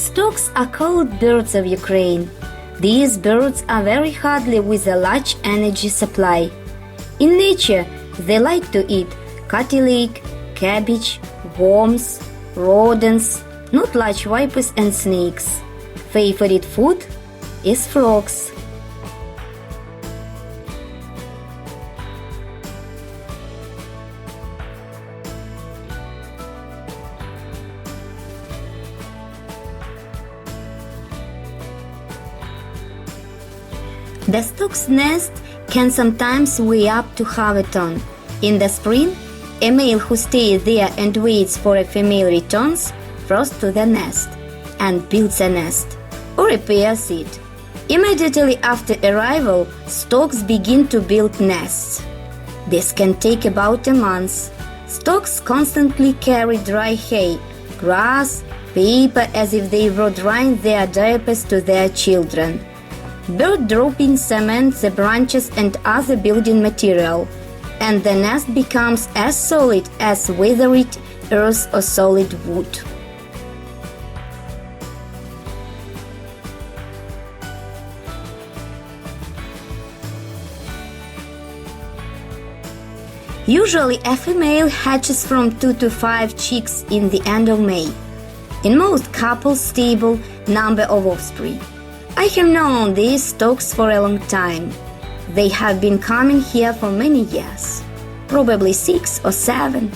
Storks are called birds of Ukraine. These birds are very hardy with a large energy supply. In nature, they like to eat cartilage, cabbage, worms, rodents, not large vipers and snakes. Favorite food is frogs. The stork's nest can sometimes weigh up to half a ton. In the spring, a male who stays there and waits for a female returns first to the nest and builds a nest or repairs it. Immediately after arrival, storks begin to build nests. This can take about a month. Storks constantly carry dry hay, grass, paper as if they were drying their diapers to their children. Bird droppings cement the branches and other building material, and the nest becomes as solid as weathered earth or solid wood. Usually a female hatches from 2 to 5 chicks in the end of May. In most couples stable number of offspring. I have known these storks for a long time. They have been coming here for many years, probably 6 or 7.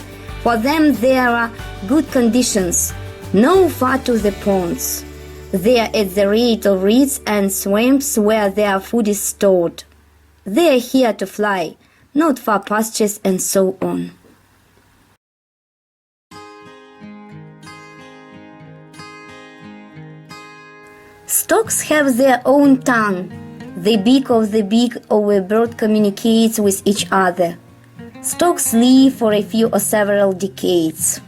For them there are good conditions, no far to the ponds. They are at the rate of reeds and swamps where their food is stored. They are here to fly, not for pastures and so on. Storks have their own tongue. The beak of a bird communicates with each other. Storks live for a few or several decades.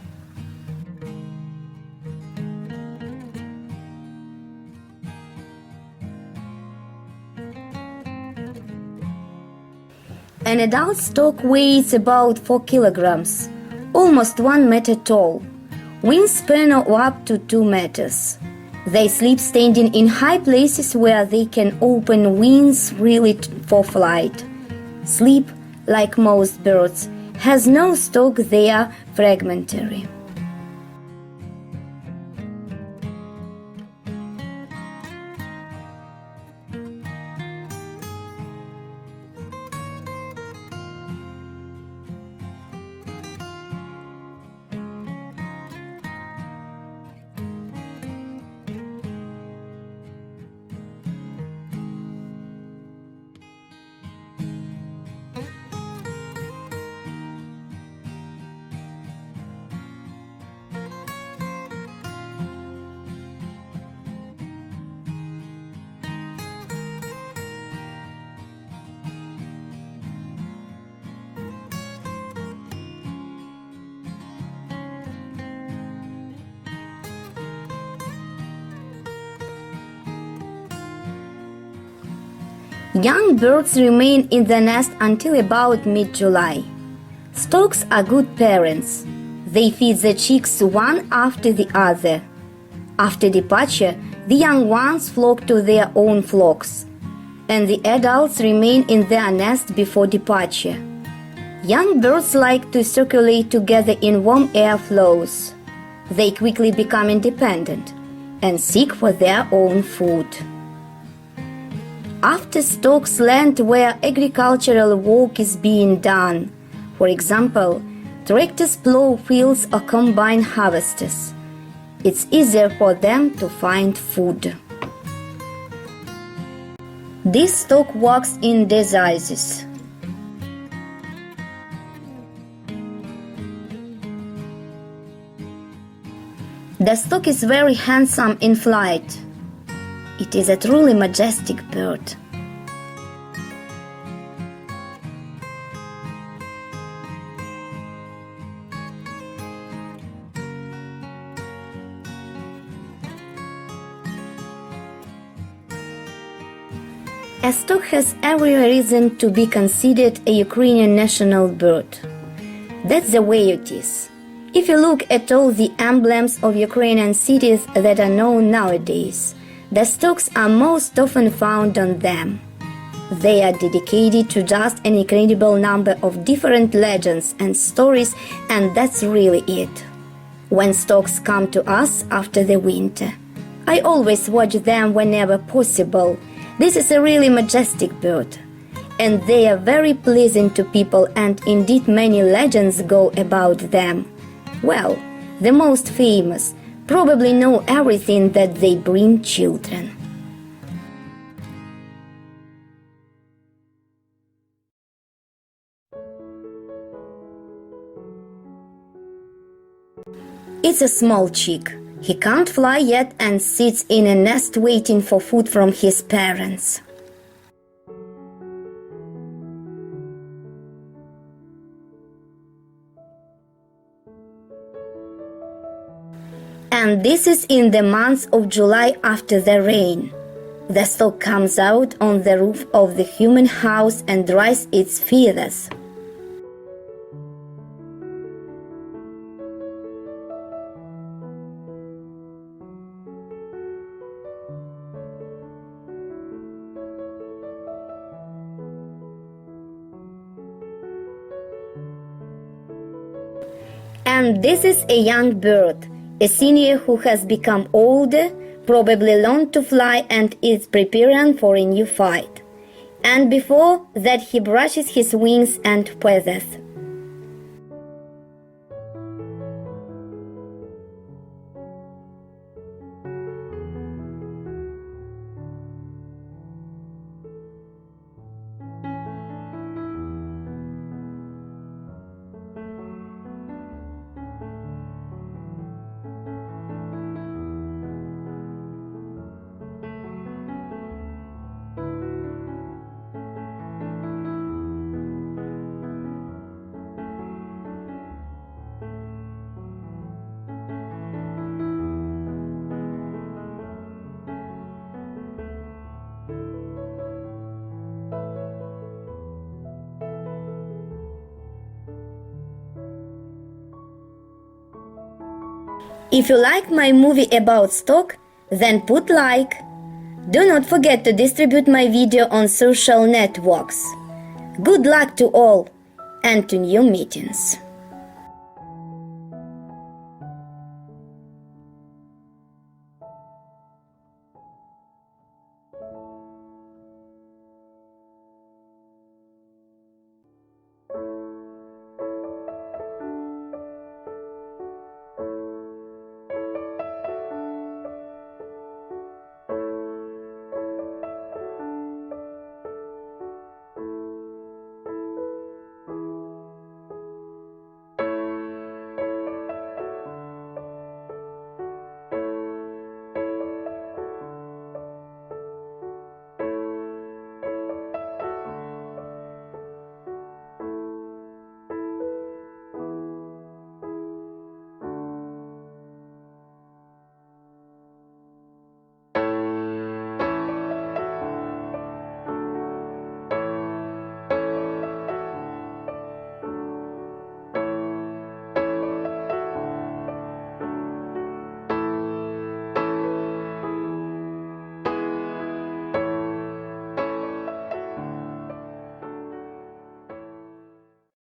An adult stork weighs about 4 kilograms, almost 1 meter tall, wingspan of up to 2 meters. They sleep standing in high places where they can open wings freely for flight. Sleep, like most birds, has no stalk. They are fragmentary. Young birds remain in the nest until about mid-July. Storks are good parents. They feed the chicks one after the other. After departure, the young ones flock to their own flocks, and the adults remain in their nest before departure. Young birds like to circulate together in warm air flows. They quickly become independent and seek for their own food. After storks land where agricultural work is being done, for example, tractors plow fields or combine harvesters, it's easier for them to find food. This stork walks in disguises. The stork is very handsome in flight. It is a truly majestic bird. A stork has every reason to be considered a Ukrainian national bird. That's the way it is. If you look at all the emblems of Ukrainian cities that are known nowadays, the storks are most often found on them. They are dedicated to just an incredible number of different legends and stories, and that's really it. When storks come to us after the winter, I always watch them whenever possible. This is a really majestic bird, and they are very pleasing to people, and indeed many legends go about them. Well, the most famous probably know everything that they bring children. It's a small chick. He can't fly yet and sits in a nest waiting for food from his parents. And this is in the month of July after the rain. The stork comes out on the roof of the human house and dries its feathers. And this is a young bird, a senior who has become older, probably learned to fly and is preparing for a new fight. And before that he brushes his wings and feathers. If you like my movie about stork, then put like. Do not forget to distribute my video on social networks. Good luck to all and to new meetings.